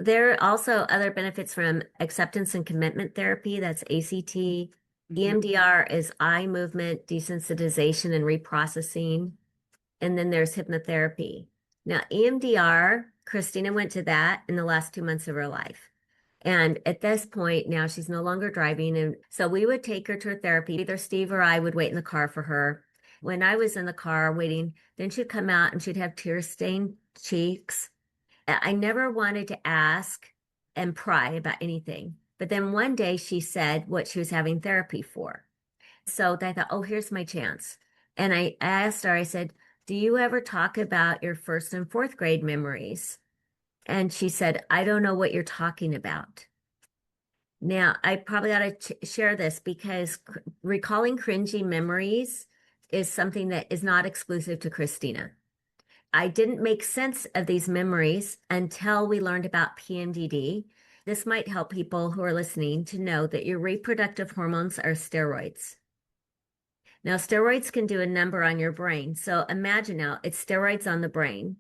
There are also other benefits from acceptance and commitment therapy. That's ACT. EMDR is eye movement desensitization and reprocessing. And then there's hypnotherapy. Now, EMDR, Christina went to that in the last 2 months of her life. And at this point, now she's no longer driving. And so we would take her to her therapy. Either Steve or I would wait in the car for her. When I was in the car waiting, then she'd come out and she'd have tear-stained cheeks. I never wanted to ask and pry about anything. But then one day she said what she was having therapy for. So I thought, oh, here's my chance. And I asked her, I said, do you ever talk about your first and fourth grade memories? And she said, I don't know what you're talking about. Now, I probably ought to share this because recalling cringy memories is something that is not exclusive to Christina. I didn't make sense of these memories until we learned about PMDD. This might help people who are listening to know that your reproductive hormones are steroids. Now, steroids can do a number on your brain. So imagine now it's steroids on the brain.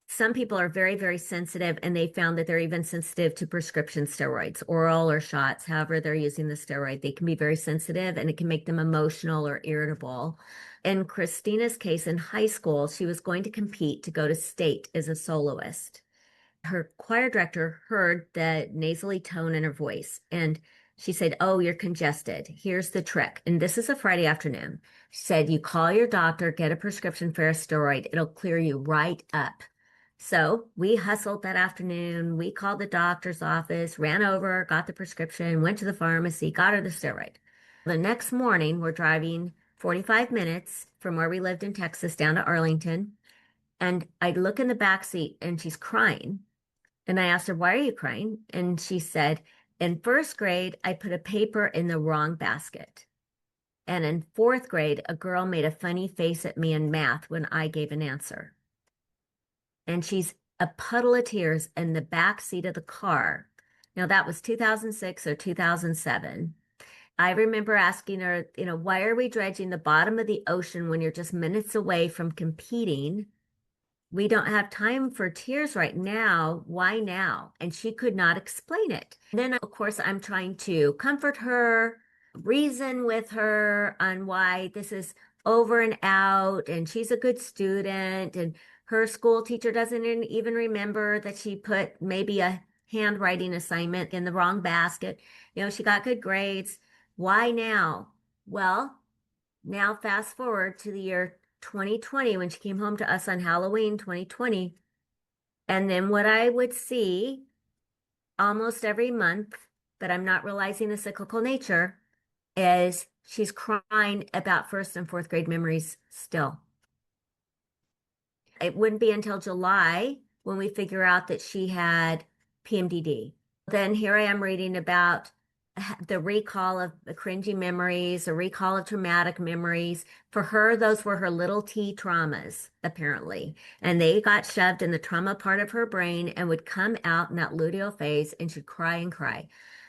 Some people are very, very sensitive, and they found that they're even sensitive to prescription steroids, oral or shots, however they're using the steroid. They can be very sensitive, and it can make them emotional or irritable. In Christina's case, in high school, she was going to compete to go to state as a soloist. Her choir director heard the nasally tone in her voice, and she said, oh, you're congested. Here's the trick. And this is a Friday afternoon. She said, you call your doctor, get a prescription for a steroid. It'll clear you right up. So we hustled that afternoon. We called the doctor's office, ran over, got the prescription, went to the pharmacy, got her the steroid. The next morning, we're driving 45 minutes from where we lived in Texas down to Arlington. And I look in the back seat and she's crying. And I asked her, why are you crying? And she said, in first grade, I put a paper in the wrong basket. And in fourth grade, a girl made a funny face at me in math when I gave an answer. And she's a puddle of tears in the back seat of the car. Now, that was 2006 or 2007. I remember asking her, why are we dredging the bottom of the ocean when you're just minutes away from competing? We don't have time for tears right now. Why now? And she could not explain it. Then, of course, I'm trying to comfort her, reason with her on why this is over and out, and she's a good student, and her school teacher doesn't even remember that she put maybe a handwriting assignment in the wrong basket. She got good grades. Why now? Well, now fast forward to the year 2020 when she came home to us on Halloween 2020. And then what I would see almost every month, but I'm not realizing the cyclical nature, is she's crying about first and fourth grade memories still. It wouldn't be until July when we figure out that she had PMDD. Then here I am reading about the recall of the cringy memories, the recall of traumatic memories. For her, those were her little T traumas, apparently. And they got shoved in the trauma part of her brain and would come out in that luteal phase, and she'd cry and cry.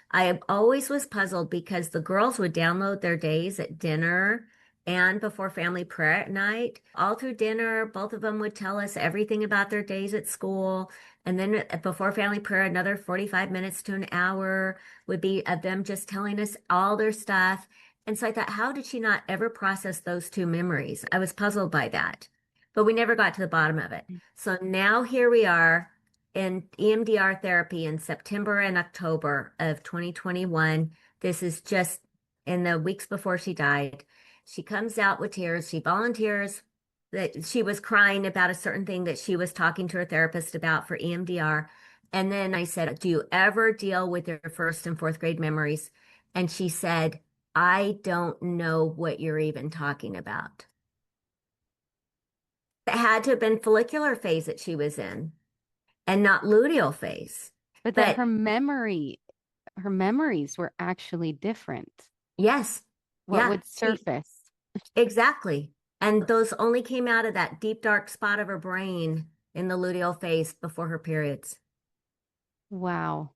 I always was puzzled because the girls would download their days at dinner and before family prayer at night. All through dinner, both of them would tell us everything about their days at school. And then before family prayer, another 45 minutes to an hour would be of them just telling us all their stuff. And so I thought, how did she not ever process those two memories? I was puzzled by that, but we never got to the bottom of it. So now here we are in EMDR therapy in September and October of 2021. This is just in the weeks before she died. She comes out with tears. She volunteers that she was crying about a certain thing that she was talking to her therapist about for EMDR. And then I said, do you ever deal with your first and fourth grade memories? And she said, I don't know what you're even talking about. It had to have been follicular phase that she was in and not luteal phase. But that her memories were actually different. Yes. What would surface. Exactly. And those only came out of that deep, dark spot of her brain in the luteal phase before her periods. Wow.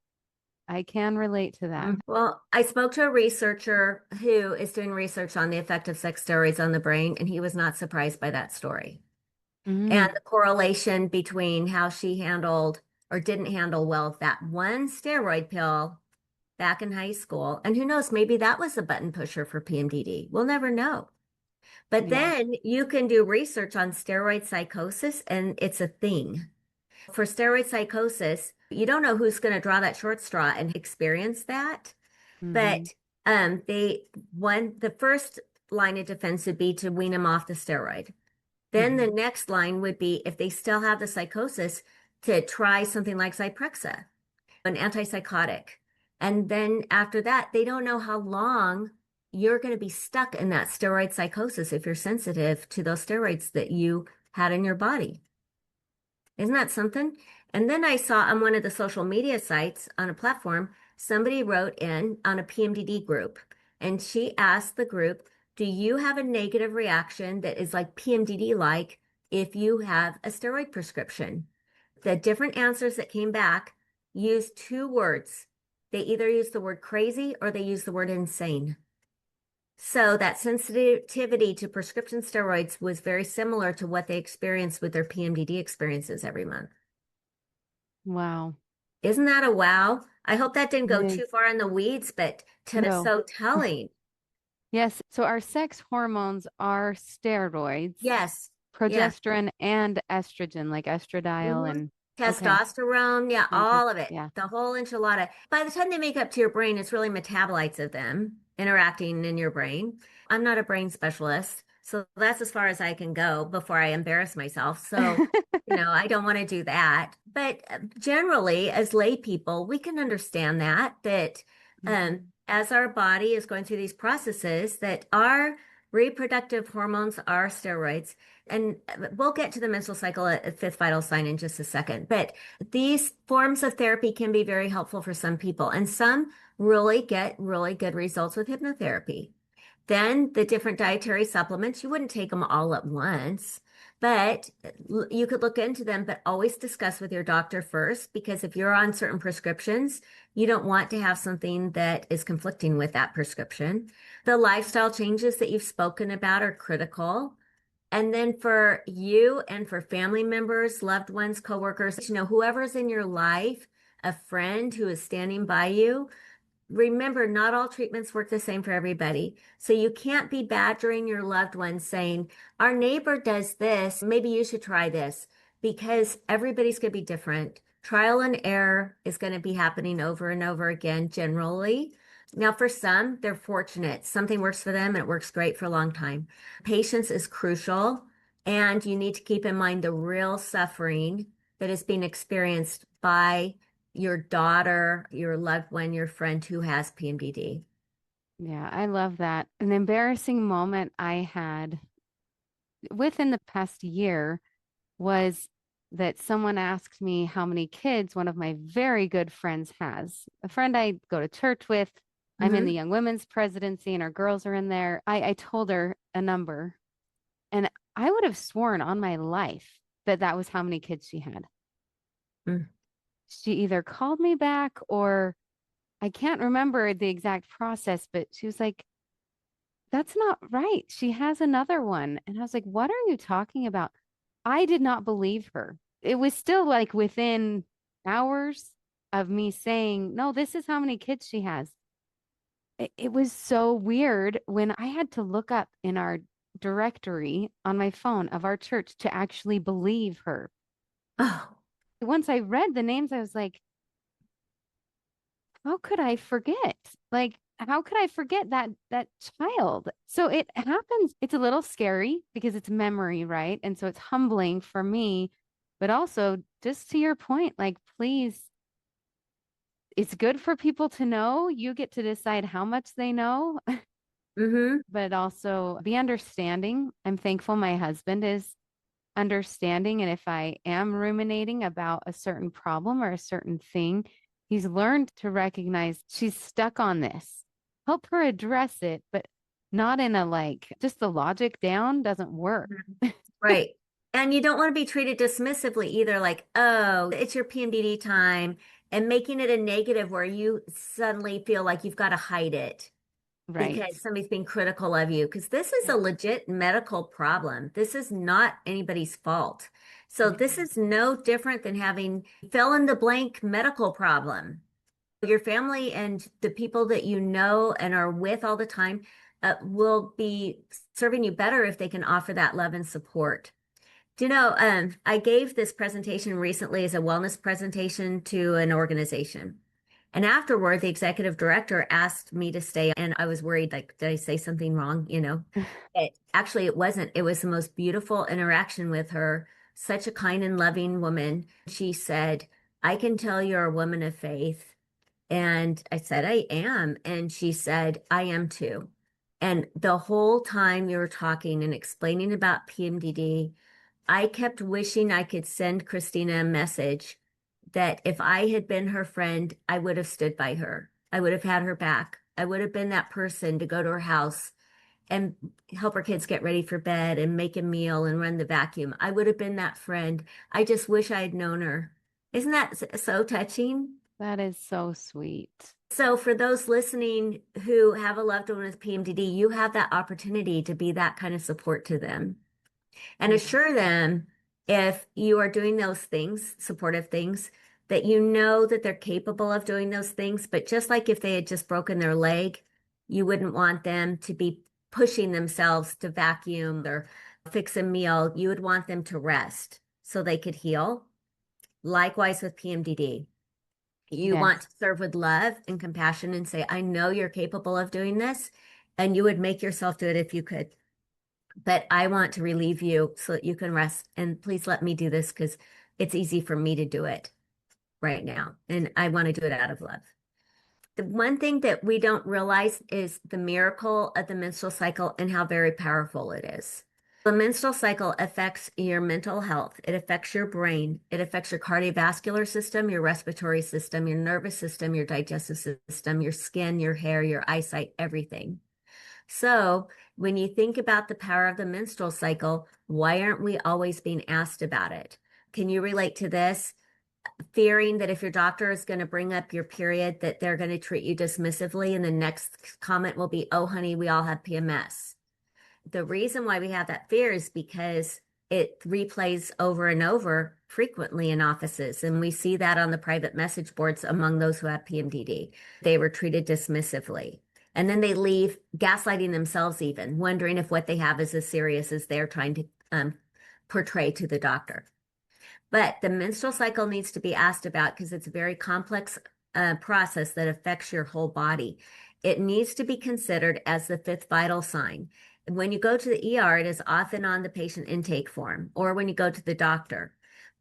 I can relate to that. Well, I spoke to a researcher who is doing research on the effect of sex steroids on the brain, and he was not surprised by that story. And the correlation between how she handled or didn't handle well that one steroid pill back in high school. And who knows, maybe that was a button pusher for PMDD. We'll never know. But Yeah. then you can do research on steroid psychosis, and it's a thing. For steroid psychosis, you don't know who's going to draw that short straw and experience that. Hmm. But the first line of defense would be to wean them off the steroid. Then the Hmm. next line would be, if they still have the psychosis, to try something like Zyprexa, an antipsychotic. And then after that, they don't know how long you're going to be stuck in that steroid psychosis if you're sensitive to those steroids that you had in your body. Isn't that something? And then I saw on one of the social media sites on a platform, somebody wrote in on a PMDD group, and she asked the group, do you have a negative reaction that is like PMDD like if you have a steroid prescription? The different answers that came back used two words. They either used the word crazy or they used the word insane. So that sensitivity to prescription steroids was very similar to what they experienced with their PMDD experiences every month. Wow. Isn't that a wow? I hope that didn't It go too is. far in the weeds, but it's No. so telling. Yes. So our sex hormones are steroids, Yes. Yeah. progesterone and estrogen, like estradiol Mhm. and okay. Testosterone, yeah, all of it, Yeah. the whole enchilada. By the time they make up to your brain, it's really metabolites of them interacting in your brain. I'm not a brain specialist, so that's as far as I can go before I embarrass myself. So, I don't want to do that. But generally, as lay people, we can understand that Mhm. as our body is going through these processes, that our reproductive hormones are steroids. And we'll get to the menstrual cycle at fifth vital sign in just a second. But these forms of therapy can be very helpful for some people, and some really get really good results with hypnotherapy. Then the different dietary supplements, you wouldn't take them all at once, but you could look into them, but always discuss with your doctor first, because if you're on certain prescriptions, you don't want to have something that is conflicting with that prescription. The lifestyle changes that you've spoken about are critical. And then for you and for family members, loved ones, coworkers, whoever's in your life, a friend who is standing by you, remember, not all treatments work the same for everybody. So you can't be badgering your loved ones saying, our neighbor does this, maybe you should try this, because everybody's going to be different. Trial and error is going to be happening over and over again, generally. Now, for some, they're fortunate. Something works for them and it works great for a long time. Patience is crucial, and you need to keep in mind the real suffering that is being experienced by your daughter, your loved one, your friend who has PMDD. Yeah, I love that. An embarrassing moment I had within the past year was that someone asked me how many kids one of my very good friends has. A friend I go to church with. I'm in the Hmm. young women's presidency and our girls are in there. I told her a number and I would have sworn on my life that that was how many kids she had. She either called me back or I can't remember the exact process, but she was like, that's not right. She has another one. And I was like, what are you talking about? I did not believe her. It was still like within hours of me saying, no, this is how many kids she has. It was so weird when I had to look up in our directory on my phone of our church to actually believe her. Oh, Once I read the names, I was like, how could I forget? Like, how could I forget that child? So it happens. It's a little scary because it's memory, right? And so it's humbling for me, but also just to your point, like, please, it's good for people to know. You get to decide how much they know, mm-hmm. but also be understanding. I'm thankful my husband is understanding. And if I am ruminating about a certain problem or a certain thing, he's learned to recognize she's stuck on this. Help her address it, but not in a like, just the logic down doesn't work. Right. And you don't want to be treated dismissively either, like, oh, it's your PMDD time, and making it a negative where you suddenly feel like you've got to hide it. Right. because somebody's being critical of you, because this is a legit medical problem. This is not anybody's fault. So this is no different than having fill in the blank medical problem. Your family and the people that you know and are with all the time will be serving you better if they can offer that love and support. Do you know, I gave this presentation recently as a wellness presentation to an organization. And afterward, the executive director asked me to stay, and I was worried, like, did I say something wrong? Actually, it wasn't. It was the most beautiful interaction with her. Such a kind and loving woman. She said, I can tell you're a woman of faith. And I said, I am. And she said, I am too. And the whole time you were talking and explaining about PMDD, I kept wishing I could send Christina a message that if I had been her friend, I would have stood by her. I would have had her back. I would have been that person to go to her house and help her kids get ready for bed and make a meal and run the vacuum. I would have been that friend. I just wish I had known her. Isn't that so touching? That is so sweet. So, for those listening who have a loved one with PMDD, you have that opportunity to be that kind of support to them and Yeah. assure them if you are doing those things, supportive things, that you know that they're capable of doing those things. But just like if they had just broken their leg, you wouldn't want them to be pushing themselves to vacuum or fix a meal. You would want them to rest so they could heal. Likewise with PMDD. You want Yes. to serve with love and compassion and say, I know you're capable of doing this, and you would make yourself do it if you could. But I want to relieve you so that you can rest. And please let me do this because it's easy for me to do it right now. And I want to do it out of love. The one thing that we don't realize is the miracle of the menstrual cycle and how very powerful it is. The menstrual cycle affects your mental health. It affects your brain. It affects your cardiovascular system, your respiratory system, your nervous system, your digestive system, your skin, your hair, your eyesight, everything. So when you think about the power of the menstrual cycle, why aren't we always being asked about it? Can you relate to this? Fearing that if your doctor is going to bring up your period, that they're going to treat you dismissively, and the next comment will be, oh, honey, we all have PMS. The reason why we have that fear is because it replays over and over frequently in offices. And we see that on the private message boards among those who have PMDD. They were treated dismissively. And then they leave gaslighting themselves, even wondering if what they have is as serious as they're trying to portray to the doctor. But the menstrual cycle needs to be asked about because it's a very complex process that affects your whole body. It needs to be considered as the fifth vital sign. When you go to the ER, it is often on the patient intake form or when you go to the doctor.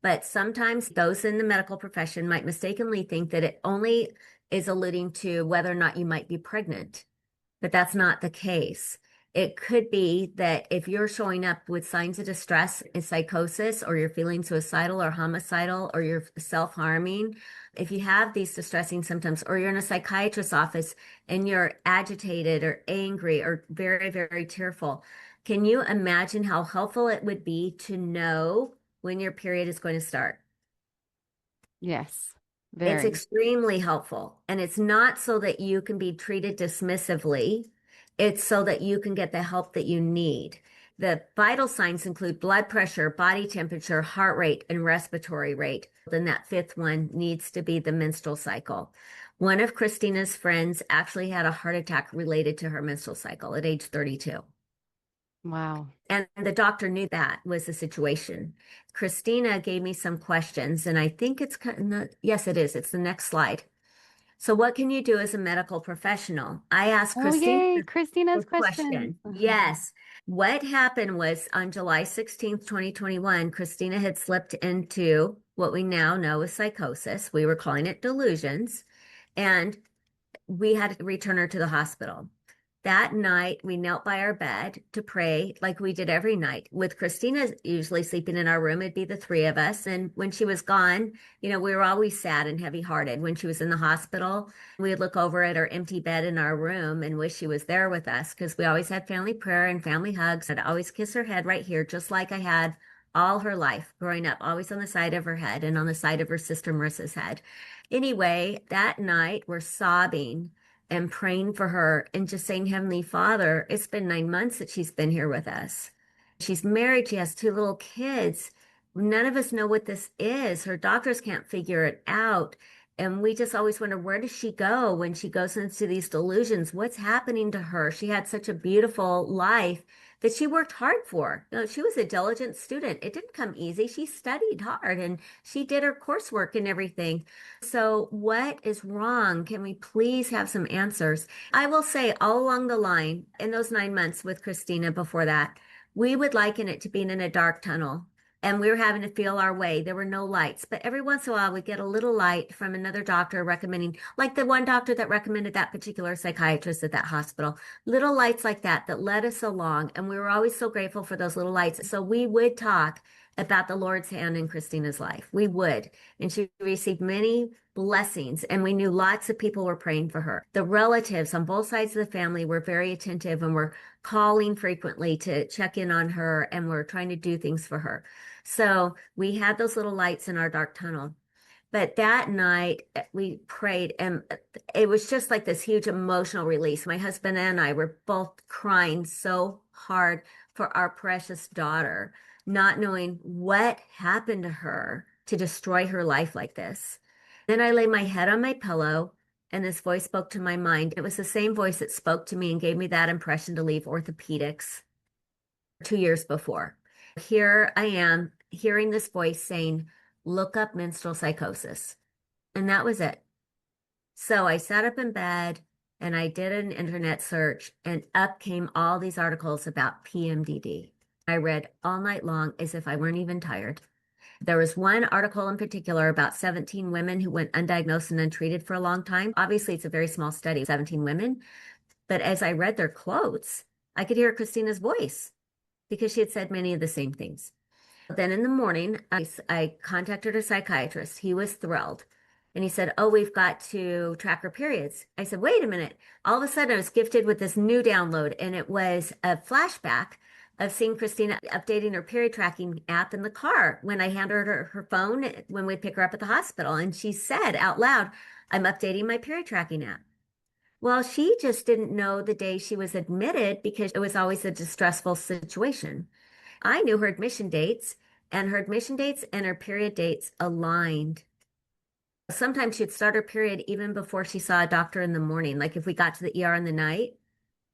But sometimes those in the medical profession might mistakenly think that it only is alluding to whether or not you might be pregnant, but that's not the case. It could be that if you're showing up with signs of distress and psychosis, or you're feeling suicidal or homicidal, or you're self-harming, if you have these distressing symptoms, or you're in a psychiatrist's office and you're agitated or angry or very, very tearful, can you imagine how helpful it would be to know when your period is going to start? Yes. It's Very. extremely helpful. And it's not so that you can be treated dismissively. It's so that you can get the help that you need. The vital signs include blood pressure, body temperature, heart rate, and respiratory rate. Then that fifth one needs to be the menstrual cycle. One of Christina's friends actually had a heart attack related to her menstrual cycle at age 32. Wow. And the doctor knew that was the situation. Christina gave me some questions, and I think it's yes, it is. It's the next slide. So, what can you do as a medical professional? I asked Oh, Christina yay. a Christina's questions. question. Yes. What happened was on July 16th, 2021, Christina had slipped into what we now know as psychosis. We were calling it delusions, and we had to return her to the hospital. That night, we knelt by our bed to pray like we did every night. With Christina usually sleeping in our room, it'd be the three of us. And when she was gone, we were always sad and heavy-hearted. When she was in the hospital, we would look over at her empty bed in our room and wish she was there with us because we always had family prayer and family hugs. I'd always kiss her head right here, just like I had all her life growing up, always on the side of her head and on the side of her sister Marissa's head. Anyway, that night, we're sobbing and praying for her and just saying, Heavenly Father, it's been 9 months that she's been here with us. She's married. She has two little kids. None of us know what this is. Her doctors can't figure it out. And we just always wonder, where does she go when she goes into these delusions? What's happening to her? She had such a beautiful life that she worked hard for. You know, she was a diligent student. It didn't come easy. She studied hard and she did her coursework and everything. So what is wrong? Can we please have some answers? I will say all along the line in those 9 months with Christina before that, we would liken it to being in a dark tunnel and we were having to feel our way. There were no lights, but every once in a while we get a little light from another doctor recommending, like the one doctor that recommended that particular psychiatrist at that hospital, little lights like that that led us along. And we were always so grateful for those little lights. So we would talk about the Lord's hand in Christina's life. We would. And she received many blessings, and we knew lots of people were praying for her. The relatives on both sides of the family were very attentive and were calling frequently to check in on her and were trying to do things for her. So we had those little lights in our dark tunnel. But that night we prayed and it was just like this huge emotional release. My husband and I were both crying so hard for our precious daughter, not knowing what happened to her to destroy her life like this. Then I lay my head on my pillow and this voice spoke to my mind. It was the same voice that spoke to me and gave me that impression to leave orthopedics 2 years before. Here I am hearing this voice saying, look up menstrual psychosis. And that was it. So I sat up in bed and I did an internet search and up came all these articles about PMDD. I read all night long as if I weren't even tired. There was one article in particular about 17 women who went undiagnosed and untreated for a long time. Obviously, it's a very small study, 17 women. But as I read their quotes, I could hear Christina's voice because she had said many of the same things. Then in the morning, I contacted a psychiatrist. He was thrilled. And he said, oh, we've got to track her periods. I said, wait a minute. All of a sudden, I was gifted with this new download, and it was a flashback of seeing Christina updating her period tracking app in the car when I handed her phone when we pick her up at the hospital. And she said out loud, I'm updating my period tracking app. Well, she just didn't know the day she was admitted because it was always a distressful situation. I knew her admission dates, and her admission dates and her period dates aligned. Sometimes she'd start her period even before she saw a doctor in the morning. Like if we got to the ER in the night,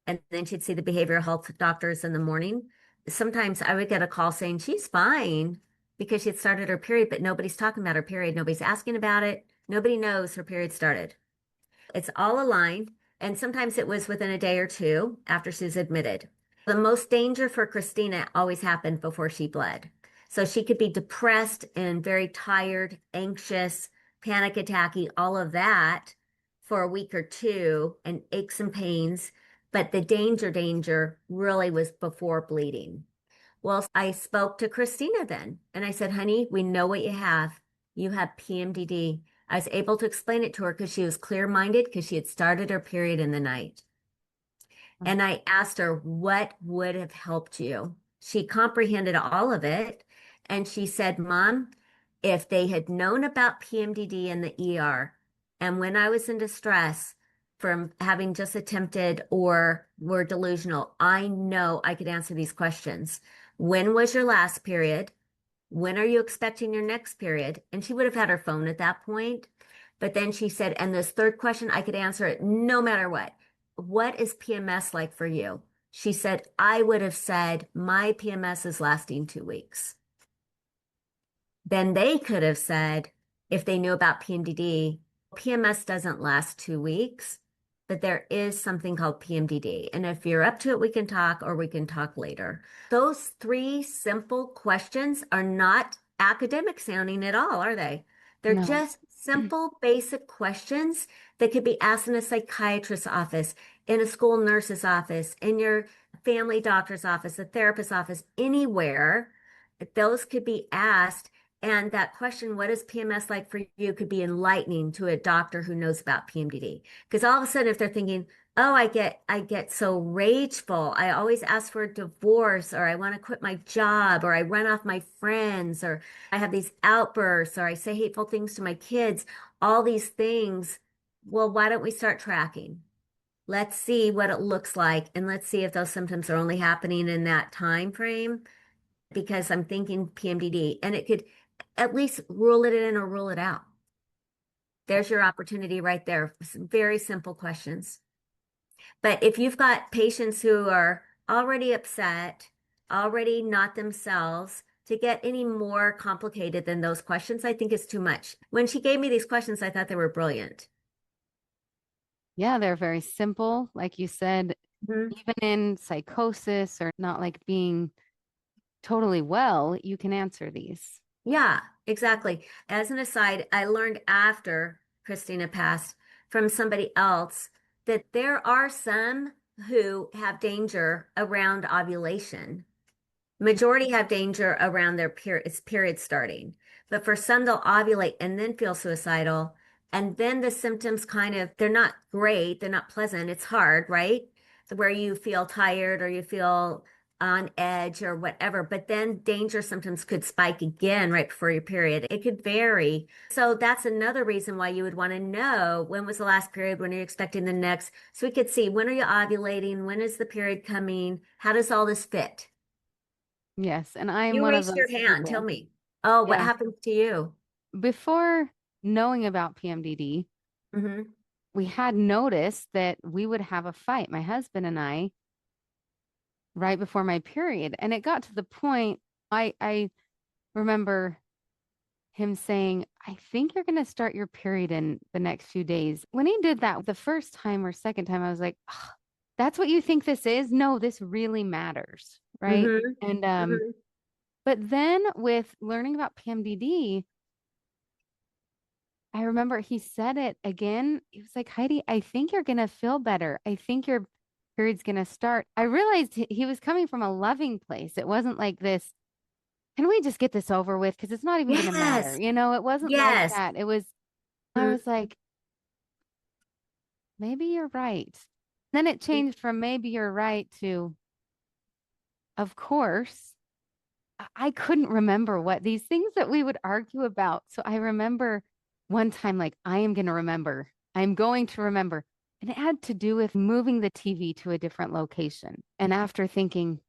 and then she'd see the behavioral health doctors in the morning. Sometimes I would get a call saying she's fine because she had started her period, but nobody's talking about her period. Nobody's asking about it. Nobody knows her period started. It's all aligned. And sometimes it was within a day or two after she was admitted. The most danger for Christina always happened before she bled. So she could be depressed and very tired, anxious, panic attacky, all of that for a week or two and aches and pains. But the danger really was before bleeding. Well, I spoke to Christina then and I said, honey, we know what you have. You have PMDD. I was able to explain it to her because she was clear-minded because she had started her period in the night. And I asked her, what would have helped you? She comprehended all of it. And she said, Mom, if they had known about PMDD in the ER, and when I was in distress from having just attempted or were delusional, I know I could answer these questions. When was your last period? When are you expecting your next period? And she would have had her phone at that point. But then she said, and this third question, I could answer it no matter what. What is PMS like for you? She said, I would have said, my PMS is lasting 2 weeks. Then they could have said, if they knew about PMDD, PMS doesn't last 2 weeks, but there is something called PMDD. And if you're up to it, we can talk or we can talk later. Those 3 simple questions are not academic sounding at all, are they? They're No. just simple, basic questions that could be asked in a psychiatrist's office, in a school nurse's office, in your family doctor's office, a therapist's office, anywhere. Those could be asked. And that question, what is PMS like for you, could be enlightening to a doctor who knows about PMDD. Because all of a sudden, if they're thinking, oh, I get so rageful, I always ask for a divorce, or I want to quit my job, or I run off my friends, or I have these outbursts, or I say hateful things to my kids, all these things. Well, why don't we start tracking? let's see what it looks like, and let's see if those symptoms are only happening in that time frame, because I'm thinking PMDD, and it could at least rule it in or rule it out. There's your opportunity right there. Some very simple questions. But if you've got patients who are already upset, already not themselves, to get any more complicated than those questions, I think is too much. When she gave me these questions, I thought they were brilliant. Yeah, they're very simple. Like you said, Mhm. even in psychosis or not like being totally well, you can answer these. Yeah, exactly. As an aside, I learned after Christina passed from somebody else that there are some who have danger around ovulation. Majority have danger around their period starting. But for some, they'll ovulate and then feel suicidal. And then the symptoms kind of, they're not great, they're not pleasant. It's hard, right? Where you feel tired or you feel on edge or whatever. But then danger symptoms could spike again right before your period. It could vary. So that's another reason why you would want to know when was the last period, when are you expecting the next, so we could see when are you ovulating, when is the period coming, how does all this fit? Yes, and I'm You one of raised your those hand. Tell people. me. Oh, what Yeah. happened to you? Before knowing about PMDD, Hmm. we had noticed that we would have a fight, my husband and I, right before my period. And it got to the point I remember him saying, I think you're going to start your period in the next few days. When he did that the first time or second time, I was like, "Ugh, that's what you think this is? No, this really matters. Right. Hmm. And, Hmm. but then with learning about PMDD, I remember he said it again. He was like, Heidi, I think you're going to feel better. I think your period's going to start. I realized he was coming from a loving place. It wasn't like this, can we just get this over with? Because it's not even going to matter. Yes. You know, it wasn't like Yes. that. It was, I Mhm. was like, maybe you're right. Then it changed from maybe you're right to, of course. I couldn't remember what these things that we would argue about. So I remember one time, like, I am going to remember. I'm going to remember. And it had to do with moving the TV to a different location. And after thinking,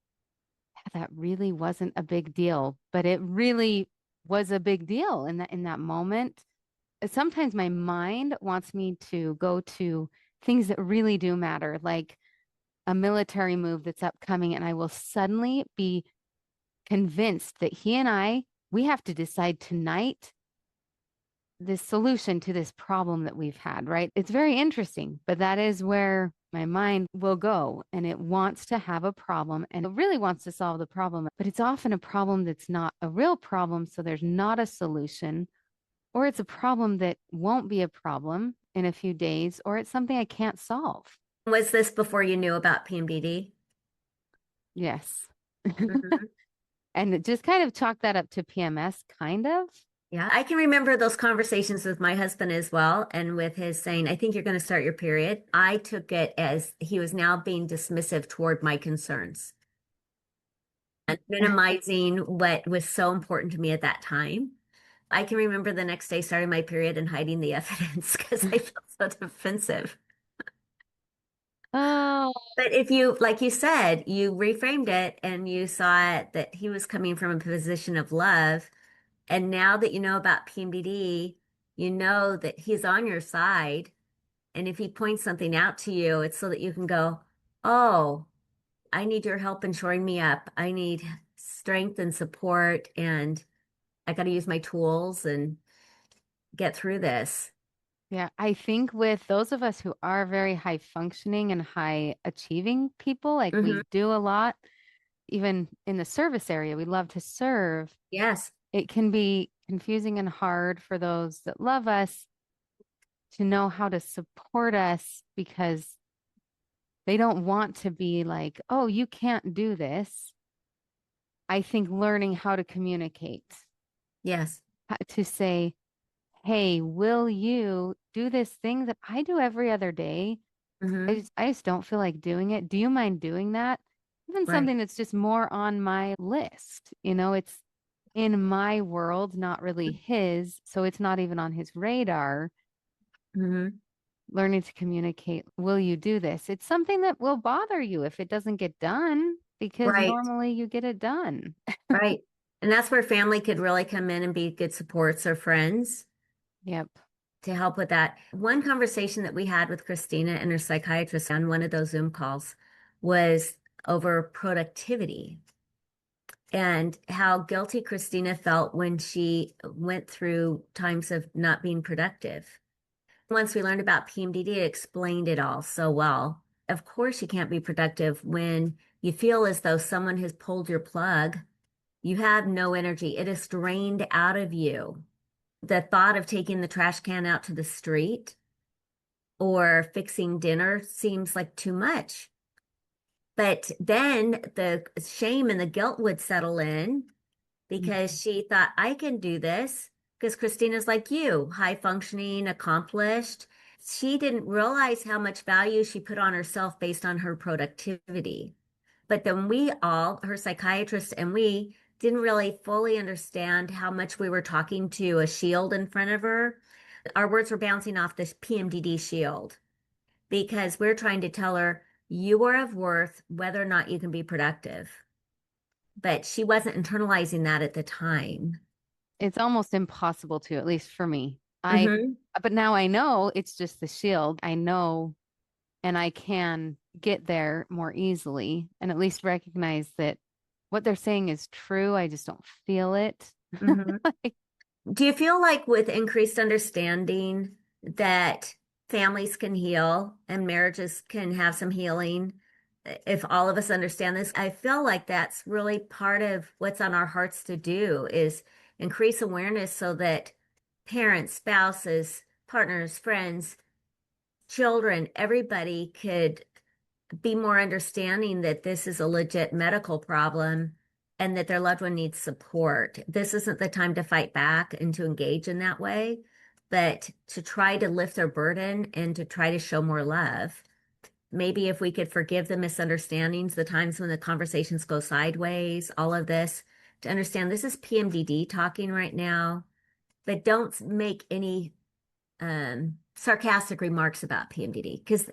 "Yeah, that really wasn't a big deal, but it really was a big deal in that moment." Sometimes my mind wants me to go to things that really do matter, like a military move that's upcoming, and I will suddenly be convinced that he and we have to decide tonight this solution to this problem that we've had, right? It's very interesting, but that is where my mind will go, and it wants to have a problem and it really wants to solve the problem, but it's often a problem that's not a real problem. So there's not a solution, or it's a problem that won't be a problem in a few days, or it's something I can't solve. Was this before you knew about PMDD? Yes. Hmm. And it just kind of chalk that up to PMS, kind of. Yeah, I can remember those conversations with my husband as well, and with his saying, I think you're going to start your period. I took it as he was now being dismissive toward my concerns and minimizing what was so important to me at that time. I can remember the next day starting my period and hiding the evidence because I felt so defensive. Oh, But if you, like you said, you reframed it and you saw it that he was coming from a position of love. And now that you know about PMDD, you know that he's on your side. And if he points something out to you, it's so that you can go, oh, I need your help in shoring me up. I need strength and support, and I got to use my tools and get through this. yeah. I think with those of us who are very high functioning and high achieving people, like Hmm. we do a lot, even in the service area, we love to serve. Yes. It can be confusing and hard for those that love us to know how to support us because they don't want to be like, oh, you can't do this. I think learning how to communicate, Yes. to say, hey, will you do this thing that I do every other day? Hmm. I just don't feel like doing it. Do you mind doing that? Even Right. something that's just more on my list. You know, it's in my world, not really his. So it's not even on his radar. Hmm. learning to communicate, will you do this? It's something that will bother you if it doesn't get done because Right, normally you get it done. right. And that's where family could really come in and be good supports or friends Yep. to help with that. One conversation that we had with Christina and her psychiatrist on one of those Zoom calls was over productivity and how guilty Christina felt when she went through times of not being productive. Once we learned about PMDD, it explained it all so well. Of course, you can't be productive when you feel as though someone has pulled your plug. You have no energy. It is drained out of you. The thought of taking the trash can out to the street or fixing dinner seems like too much. But then the shame and the guilt would settle in because she thought, I can do this because Christina's like you, high functioning, accomplished. She didn't realize how much value she put on herself based on her productivity. But then we all, her psychiatrist and we, didn't really fully understand how much we were talking to a shield in front of her. Our words were bouncing off this PMDD shield because we're trying to tell her, you are of worth whether or not you can be productive. But she wasn't internalizing that at the time. It's almost impossible to, at least for me. Hmm. But now I know it's just the shield. I know, and I can get there more easily and at least recognize that what they're saying is true. I just don't feel it. Hmm. Do you feel like with increased understanding that families can heal and marriages can have some healing? If all of us understand this, I feel like that's really part of what's on our hearts to do is increase awareness so that parents, spouses, partners, friends, children, everybody could be more understanding that this is a legit medical problem and that their loved one needs support. This isn't the time to fight back and to engage in that way, but to try to lift their burden and to try to show more love. Maybe if we could forgive the misunderstandings, the times when the conversations go sideways, all of this, to understand this is PMDD talking right now, but don't make any sarcastic remarks about PMDD because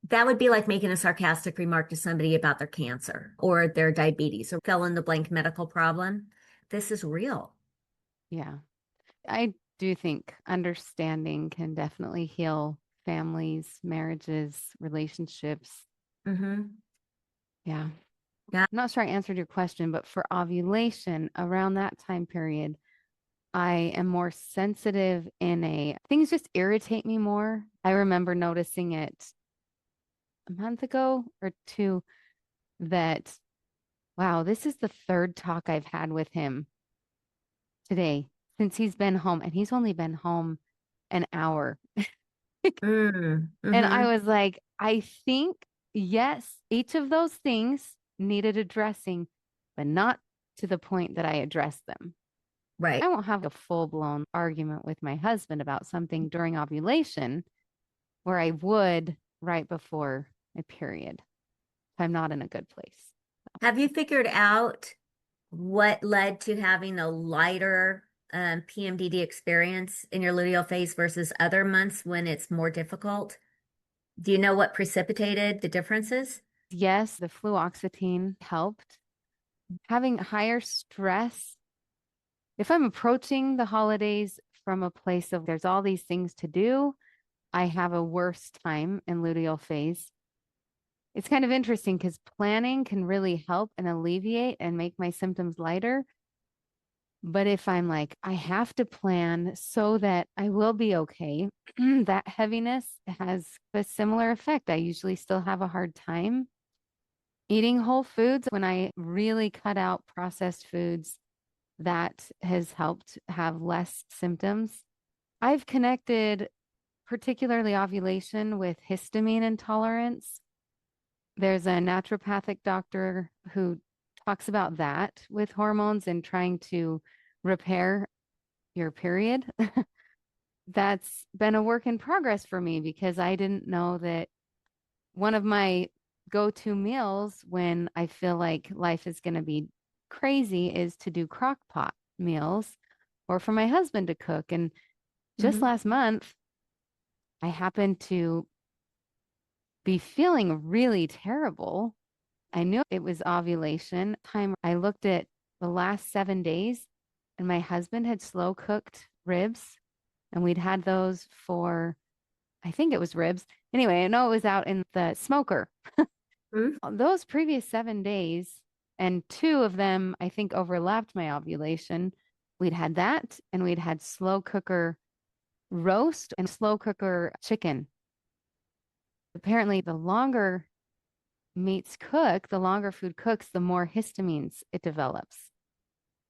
that would be like making a sarcastic remark to somebody about their cancer or their diabetes or fill in the blank medical problem. This is real. Yeah. I do think understanding can definitely heal families, marriages, relationships. Hmm. Yeah. Yeah. I'm not sure I answered your question, but for ovulation around that time period, I am more sensitive things just irritate me more. I remember noticing it a month ago or two that, wow, this is the third talk I've had with him today since he's been home, and he's only been home an hour. And I Mm-hmm. was like, I think, yes, each of those things needed addressing, but not to the point that I addressed them. I Right. won't have a full blown argument with my husband about something during ovulation where I would right before a period. I'm not in a good place. Have you figured out what led to having a lighter PMDD experience in your luteal phase versus other months when it's more difficult? Do you know what precipitated the differences? Yes, the fluoxetine helped. Having higher stress, if I'm approaching the holidays from a place of there's all these things to do, I have a worse time in luteal phase. It's kind of interesting because planning can really help and alleviate and make my symptoms lighter. But if I'm like, I have to plan so that I will be okay, that heaviness has a similar effect. I usually still have a hard time eating whole foods. When I really cut out processed foods, that has helped have less symptoms. I've connected particularly ovulation with histamine intolerance. There's a naturopathic doctor who talks about that with hormones and trying to repair your period. That's been a work in progress for me because I didn't know that one of my go-to meals when I feel like life is going to be crazy is to do crock pot meals or for my husband to cook. And just Hmm. last month, I happened to be feeling really terrible. I knew it was ovulation time. I looked at the last 7 days, and my husband had slow cooked ribs, and we'd had those for, I think it was ribs. Anyway, I know it was out in the smoker. Mhm. Those previous 7 days, and two of them, I think, overlapped my ovulation. We'd had that, and we'd had slow cooker roast and slow cooker chicken. Apparently, the longer meats cook, the longer food cooks, the more histamines it develops.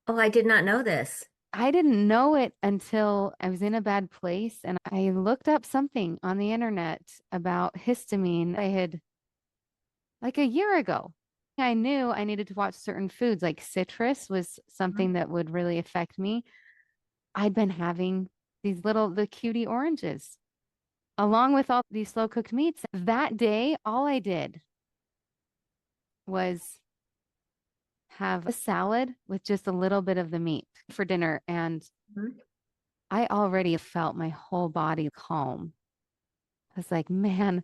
Oh, I did not know this. I didn't know it until I was in a bad place and I looked up something on the internet about histamine. I had like a year ago. I knew I needed to watch certain foods, like citrus was Mhm. something that would really affect me. I'd been having the cutie oranges along with all these slow cooked meats. That day, all I did was have a salad with just a little bit of the meat for dinner. And Mhm. I already felt my whole body calm. I was like, man,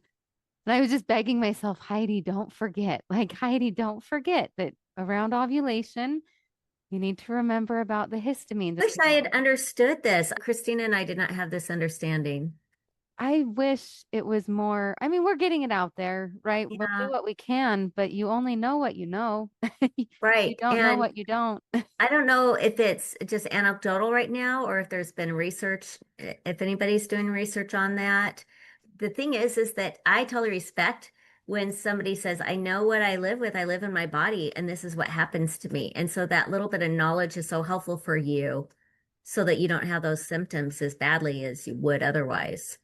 and I was just begging myself, Heidi, don't forget. Like, Heidi, don't forget that around ovulation, you need to remember about the histamine. Wish I had understood this. Christina and I did not have this understanding. I wish it was more. I mean, we're getting it out there, right? We'll do Yeah, what we can, but you only know what you know. You right. don't know And what you don't. I don't know if it's just anecdotal right now or if there's been research, if anybody's doing research on that. The thing is that I totally respect when somebody says, I know what I live with, I live in my body, and this is what happens to me. And so that little bit of knowledge is so helpful for you so that you don't have those symptoms as badly as you would otherwise.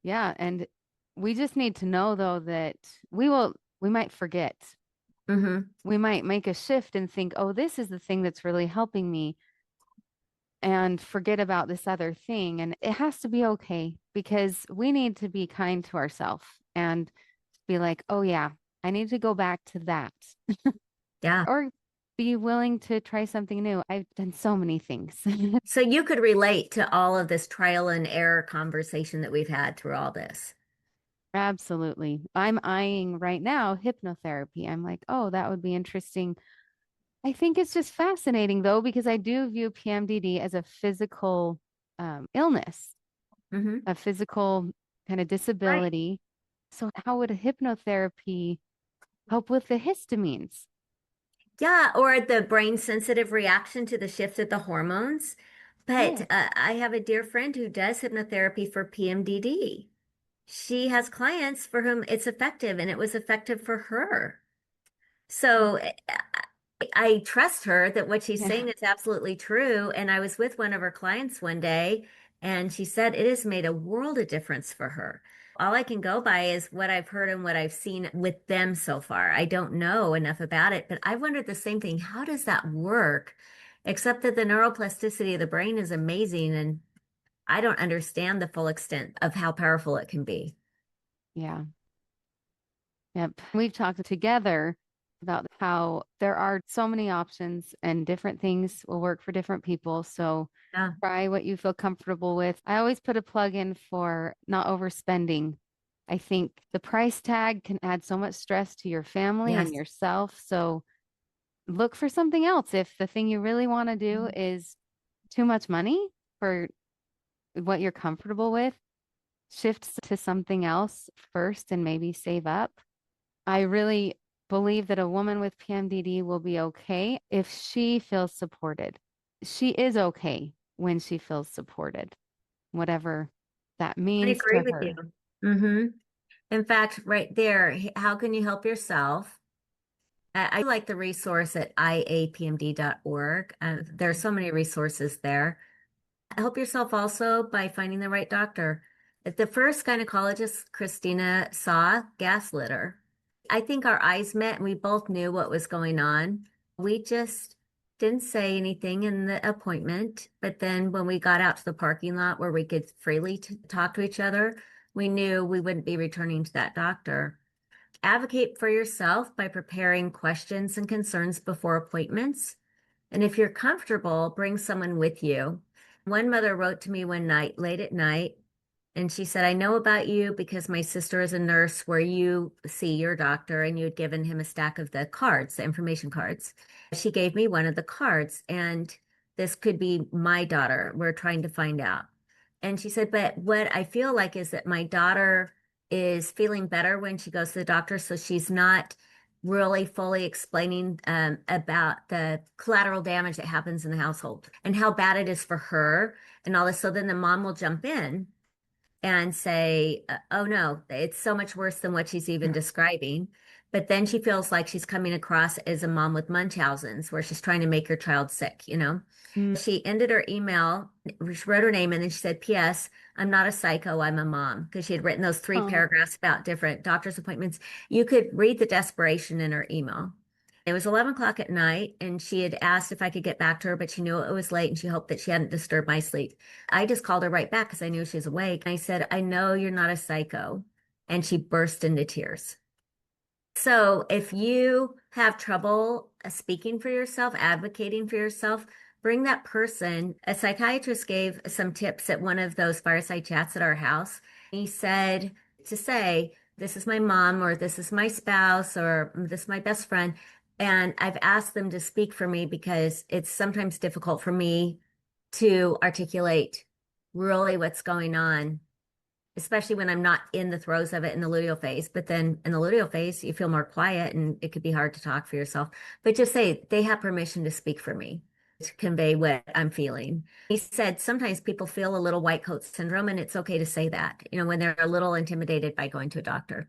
Yeah, and we just need to know though that we might forget. Hmm. We might make a shift and think, "Oh, this is the thing that's really helping me," and forget about this other thing. And it has to be okay because we need to be kind to ourselves and be like, "Oh yeah, I need to go back to that." Yeah. Or be willing to try something new. I've done so many things. So you could relate to all of this trial and error conversation that we've had through all this. Absolutely. I'm eyeing right now hypnotherapy. I'm like, oh, that would be interesting. I think it's just fascinating though, because I do view PMDD as a physical illness, Hmm. a physical kind of Right. disability. So, how would a hypnotherapy help with the histamines? Yeah, or the brain sensitive reaction to the shift of the hormones. But Yeah. I have a dear friend who does hypnotherapy for PMDD. She has clients for whom it's effective, and it was effective for her. So I trust her that what she's Yeah. saying is absolutely true. And I was with one of her clients one day, and she said it has made a world of difference for her. All I can go by is what I've heard and what I've seen with them so far. I don't know enough about it, but I wondered the same thing. How does that work? Except that the neuroplasticity of the brain is amazing, and I don't understand the full extent of how powerful it can be. Yeah. Yep. We've talked together about how there are so many options and different things will work for different people. So Yeah. try what you feel comfortable with. I always put a plug in for not overspending. I think the price tag can add so much stress to your family and Yes. yourself. So look for something else. If the thing you really want to do is too much money for what you're comfortable with, shift to something else first and maybe save up. I really believe that a woman with PMDD will be okay if she feels supported. She is okay when she feels supported, whatever that I means agree to with you. her. Hmm. In fact, right there, how can you help yourself? I like the resource at iapmd.org. There are so many resources there. Help yourself also by finding the right doctor. The first gynecologist Christina saw gaslit her. I think our eyes met and we both knew what was going on. We just didn't say anything in the appointment, but then when we got out to the parking lot where we could freely talk to each other, we knew we wouldn't be returning to that doctor. Advocate for yourself by preparing questions and concerns before appointments. And if you're comfortable, bring someone with you. One mother wrote to me one night, late at night. And she said, I know about you because my sister is a nurse where you see your doctor and you had given him a stack of the cards, the information cards. She gave me one of the cards, and this could be my daughter. We're trying to find out. And she said, but what I feel like is that my daughter is feeling better when she goes to the doctor. So she's not really fully explaining about the collateral damage that happens in the household and how bad it is for her and all this. So then the mom will jump in and say, oh no, it's so much worse than what she's even describing. But then she feels like she's coming across as a mom with Munchausen's, where she's trying to make her child sick, you know? Mm. She ended her email, she wrote her name, and then she said, P.S. I'm not a psycho, I'm a mom. Because she had written those three Oh, paragraphs about different doctor's appointments. You could read the desperation in her email. It was 11 o'clock at night, and she had asked if I could get back to her, but she knew it was late and she hoped that she hadn't disturbed my sleep. I just called her right back because I knew she was awake. And I said, I know you're not a psycho. And she burst into tears. So if you have trouble speaking for yourself, advocating for yourself, bring that person. A psychiatrist gave some tips at one of those fireside chats at our house. He said to say, this is my mom, or this is my spouse, or this is my best friend. And I've asked them to speak for me because it's sometimes difficult for me to articulate really what's going on, especially when I'm not in the throes of it in the luteal phase. But then in the luteal phase, you feel more quiet and it could be hard to talk for yourself. But just say they have permission to speak for me, to convey what I'm feeling. He said sometimes people feel a little white coat syndrome, and it's okay to say that, you know, when they're a little intimidated by going to a doctor.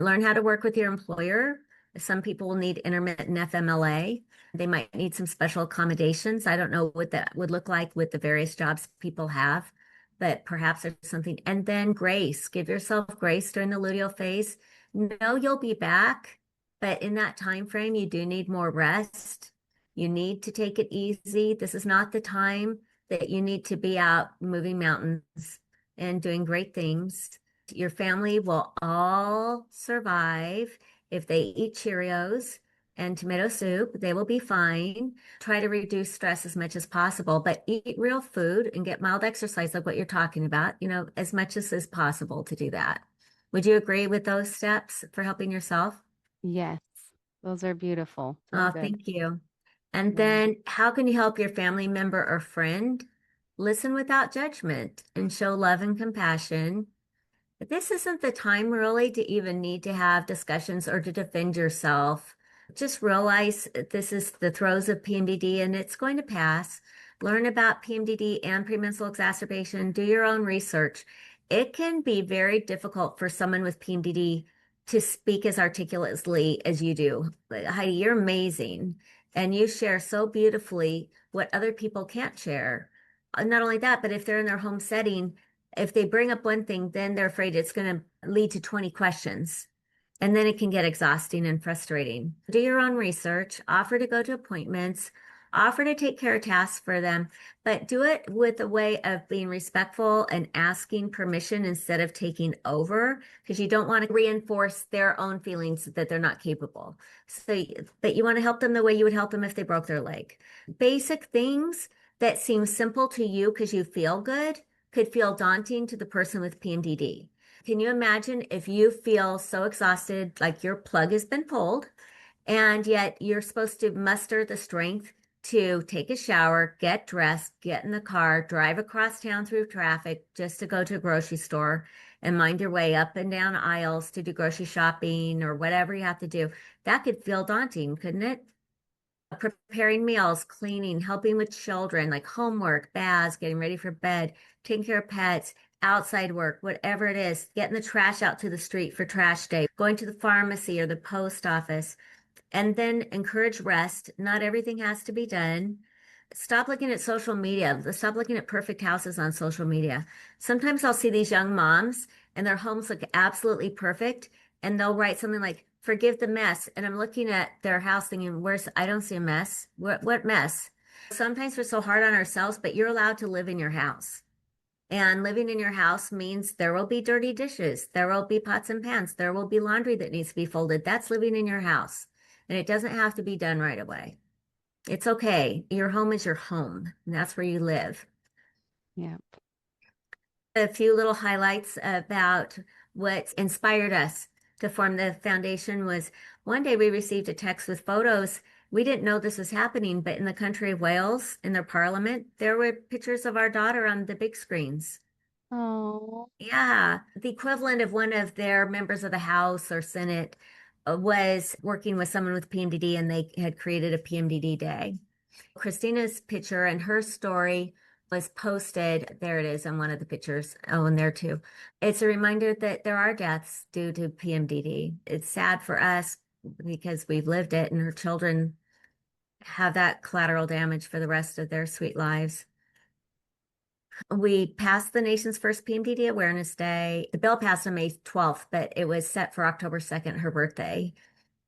Learn how to work with your employer. Some people will need intermittent FMLA. They might need some special accommodations. I don't know what that would look like with the various jobs people have, but perhaps there's something. And then grace. Give yourself grace during the luteal phase. Know you'll be back, but in that time frame, you do need more rest. You need to take it easy. This is not the time that you need to be out moving mountains and doing great things. Your family will all survive if they eat Cheerios and tomato soup. They will be fine. Try to reduce stress as much as possible, but eat real food and get mild exercise like what you're talking about, you know, as much as is possible to do that. Would you agree with those steps for helping yourself? yes. Those are beautiful. So Oh, good. thank you. And Yeah. then how can you help your family member or friend? Listen without judgment and show love and compassion. But this isn't the time really to even need to have discussions or to defend yourself. Just realize this is the throes of PMDD and it's going to pass. Learn about PMDD and premenstrual exacerbation. Do your own research. It can be very difficult for someone with PMDD to speak as articulately as you do. But Heidi, you're amazing. And you share so beautifully what other people can't share. Not only that, but if they're in their home setting, if they bring up one thing, then they're afraid it's going to lead to 20 questions. And then it can get exhausting and frustrating. Do your own research, offer to go to appointments, offer to take care of tasks for them, but do it with a way of being respectful and asking permission instead of taking over, because you don't want to reinforce their own feelings that they're not capable. So, but you want to help them the way you would help them if they broke their leg. Basic things that seem simple to you because you feel good could feel daunting to the person with PMDD. Can you imagine if you feel so exhausted, like your plug has been pulled, and yet you're supposed to muster the strength to take a shower, get dressed, get in the car, drive across town through traffic just to go to a grocery store and mind your way up and down aisles to do grocery shopping or whatever you have to do? That could feel daunting, couldn't it? Preparing meals, cleaning, helping with children, like homework, baths, getting ready for bed, taking care of pets, outside work, whatever it is, getting the trash out to the street for trash day, going to the pharmacy or the post office, and then encourage rest. Not everything has to be done. Stop looking at social media. Stop looking at perfect houses on social media. Sometimes I'll see these young moms and their homes look absolutely perfect, and they'll write something like, forgive the mess. And I'm looking at their house thinking, I don't see a mess. What mess? Sometimes we're so hard on ourselves, but you're allowed to live in your house. And living in your house means there will be dirty dishes. There will be pots and pans. There will be laundry that needs to be folded. That's living in your house. And it doesn't have to be done right away. It's okay. Your home is your home, and that's where you live. Yeah. A few little highlights about what inspired us to form the foundation was one day we received a text with photos. We didn't know this was happening, but in the country of Wales, in their parliament, there were pictures of our daughter on the big screens. Oh, Yeah, the equivalent of one of their members of the House or Senate was working with someone with PMDD, and they had created a PMDD day. Christina's picture and her story was posted. There it is on one of the pictures. Oh, and there too. It's a reminder that there are deaths due to PMDD. It's sad for us because we've lived it, and her children have that collateral damage for the rest of their sweet lives. We passed the nation's first PMDD Awareness Day. The bill passed on May 12th, but it was set for October 2nd, her birthday.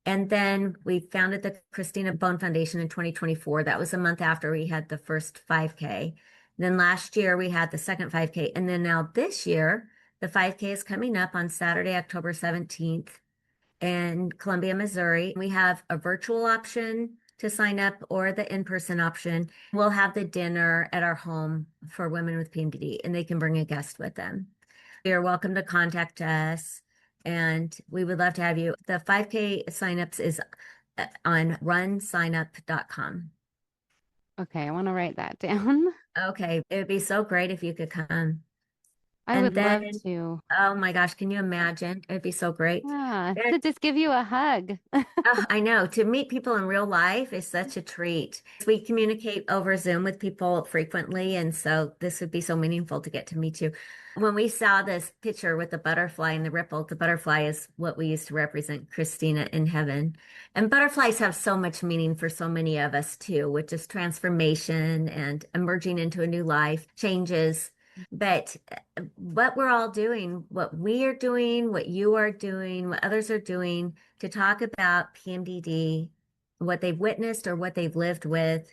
And then we founded the Christina Bohn Foundation in 2024. That was a month after we had the first 5K. Then last year we had the second 5K. And then now this year, the 5K is coming up on Saturday, October 17th in Columbia, Missouri. We have a virtual option to sign up or the in-person option. We'll have the dinner at our home for women with PMDD, and they can bring a guest with them. You're welcome to contact us, and we would love to have you. The 5K signups is on runsignup.com. okay. I want to write that down. Okay, it would be so great if you could come. I And would love then, to. oh my gosh, can you imagine? It'd be so great. Yeah, to just give you a hug. Oh, I know. To meet people in real life is such a treat. We communicate over Zoom with people frequently, and so this would be so meaningful to get to meet you. When we saw this picture with the butterfly and the ripple, the butterfly is what we use to represent Christina in heaven. And butterflies have so much meaning for so many of us too, which is transformation and emerging into a new life, changes. But what we're all doing, what we are doing, what you are doing, what others are doing, to talk about PMDD, what they've witnessed or what they've lived with,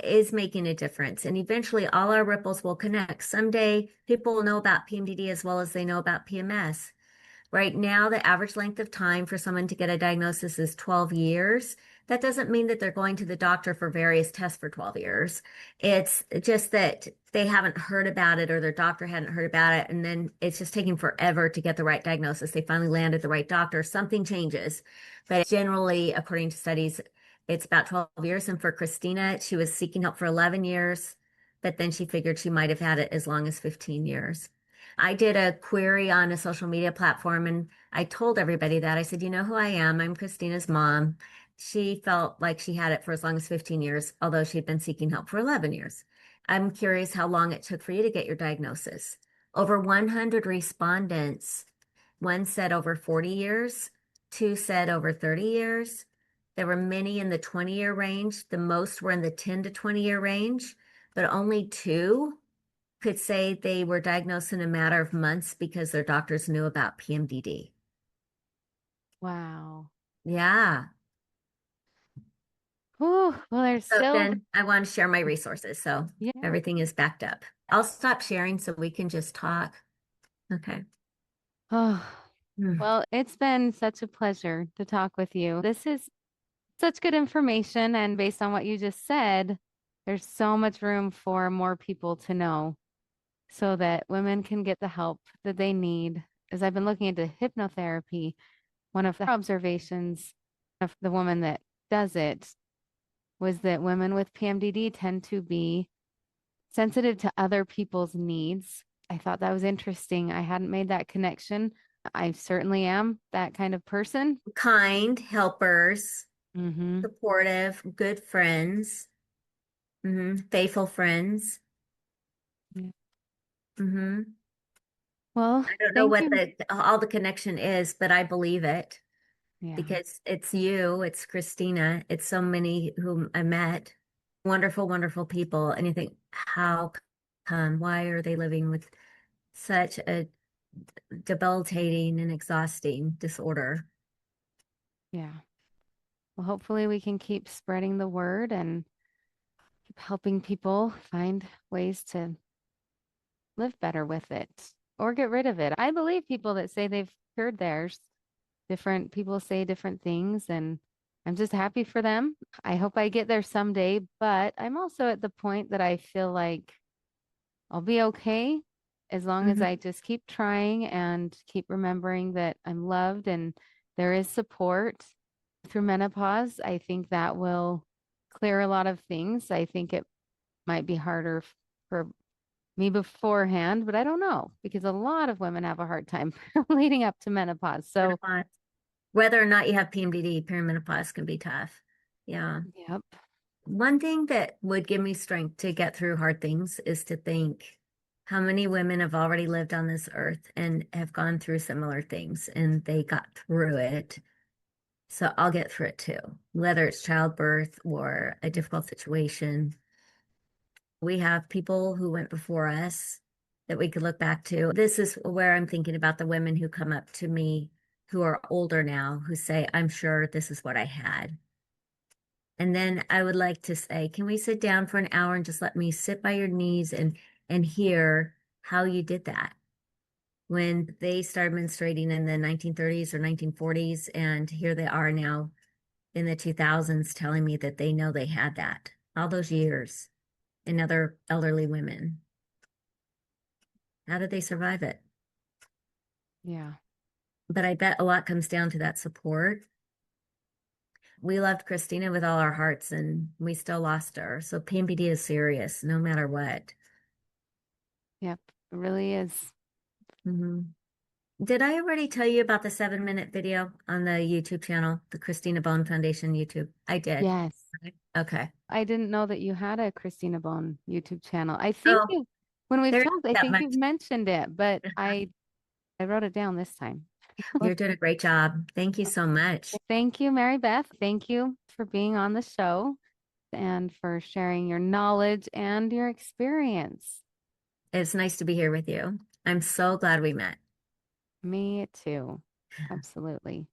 is making a difference. And eventually all our ripples will connect. Someday people will know about PMDD as well as they know about PMS. Right now, the average length of time for someone to get a diagnosis is 12 years. That doesn't mean that they're going to the doctor for various tests for 12 years. It's just that they haven't heard about it or their doctor hadn't heard about it. And then it's just taking forever to get the right diagnosis. They finally land at the right doctor. Something changes. But generally, according to studies, it's about 12 years. And for Christina, she was seeking help for 11 years, but then she figured she might have had it as long as 15 years. I did a query on a social media platform and I told everybody that. I said, you know who I am? I'm Christina's mom. She felt like she had it for as long as 15 years, although she'd been seeking help for 11 years. I'm curious how long it took for you to get your diagnosis. Over 100 respondents, one said over 40 years, two said over 30 years. There were many in the 20-year range. The most were in the 10 to 20-year range, but only two could say they were diagnosed in a matter of months because their doctors knew about PMDD. Wow. Yeah. Ooh, well, there's So still, then I want to share my resources. So yeah. everything is backed up. I'll stop sharing so we can just talk. Okay. Oh, Hmm. well, it's been such a pleasure to talk with you. This is such good information. And based on what you just said, there's so much room for more people to know so that women can get the help that they need. As I've been looking into hypnotherapy, one of the observations of the woman that does it was that women with PMDD tend to be sensitive to other people's needs. I thought that was interesting. I hadn't made that connection. I certainly am that kind of person. Kind, helpers, Hmm. supportive, good friends, faithful friends. Yeah. hmm Well, I don't know thank what you. all the connection is, but I believe it Yeah. because it's you, it's Christina, it's so many whom I met. Wonderful, wonderful people. And you think, how come? Why are they living with such a debilitating and exhausting disorder? Yeah. Well, hopefully we can keep spreading the word and keep helping people find ways to live better with it or get rid of it. I believe people that say they've cured theirs. Different people say different things, and I'm just happy for them. I hope I get there someday, but I'm also at the point that I feel like I'll be okay as long as I just keep trying and keep remembering that I'm loved and there is support through menopause, I think that will clear a lot of things. I think it might be harder for me beforehand, but I don't know because a lot of women have a hard time leading up to menopause. So, Menopause. Whether or not you have PMDD, perimenopause can be tough. Yeah. yep. One thing that would give me strength to get through hard things is to think how many women have already lived on this earth and have gone through similar things and they got through it. So I'll get through it too, whether it's childbirth or a difficult situation. We have people who went before us that we could look back to. This is where I'm thinking about the women who come up to me who are older now who say, I'm sure this is what I had. And then I would like to say, can we sit down for an hour and just let me sit by your knees and hear how you did that? When they started menstruating in the 1930s or 1940s, and here they are now in the 2000s telling me that they know they had that all those years in other elderly women. How did they survive it? Yeah. But I bet a lot comes down to that support. We loved Christina with all our hearts and we still lost her. So PMDD is serious no matter what. Yep. It really is. Did I already tell you about the 7-minute video on the YouTube channel, the Christina Bone Foundation YouTube? I did. Yes. Okay. I didn't know that you had a Christina Bone YouTube channel. I think Oh, you, when we've there's talked, I that think much. you've mentioned it, but I wrote it down this time. You're doing a great job. Thank you so much. Thank you, Mary Beth. Thank you for being on the show and for sharing your knowledge and your experience. It's nice to be here with you. I'm so glad we met. Me too. Absolutely.